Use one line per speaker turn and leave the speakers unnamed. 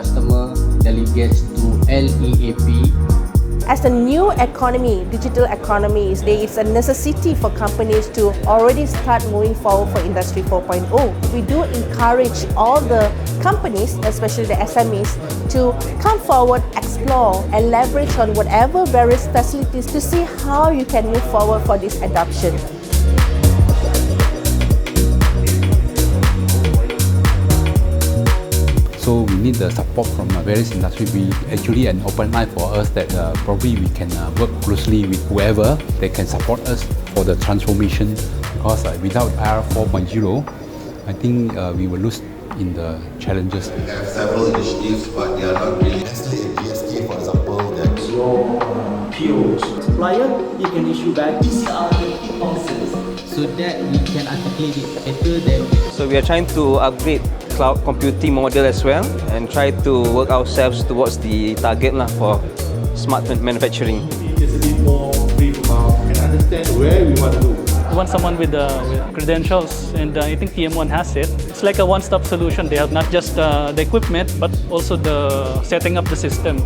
customer delegates to LEAP.
As the new economy, digital economy, it's a necessity for companies to already start moving forward for Industry 4.0. We do encourage all the companies, especially the SMEs, to come forward, explore and leverage on whatever various facilities to see how you can move forward for this adoption.
So we need the support from various industries. We actually an open line for us that probably we can work closely with whoever that can support us for the transformation, because without IR 4.0, I think we will lose in the challenges.
We have several initiatives, but they are not really. Nestle and GSK, for example, that
your POs. Supplier, you can issue back.
These are the key policies so that we can articulate it better than.
So we are trying to upgrade cloud computing model as well and try to work ourselves towards the target for smart manufacturing.
Just a bit more free to mouth and understand where we want to go.
We want someone with credentials, and I think TM1 has it. It's like a one-stop solution. They have not just the equipment, but also the setting up the system.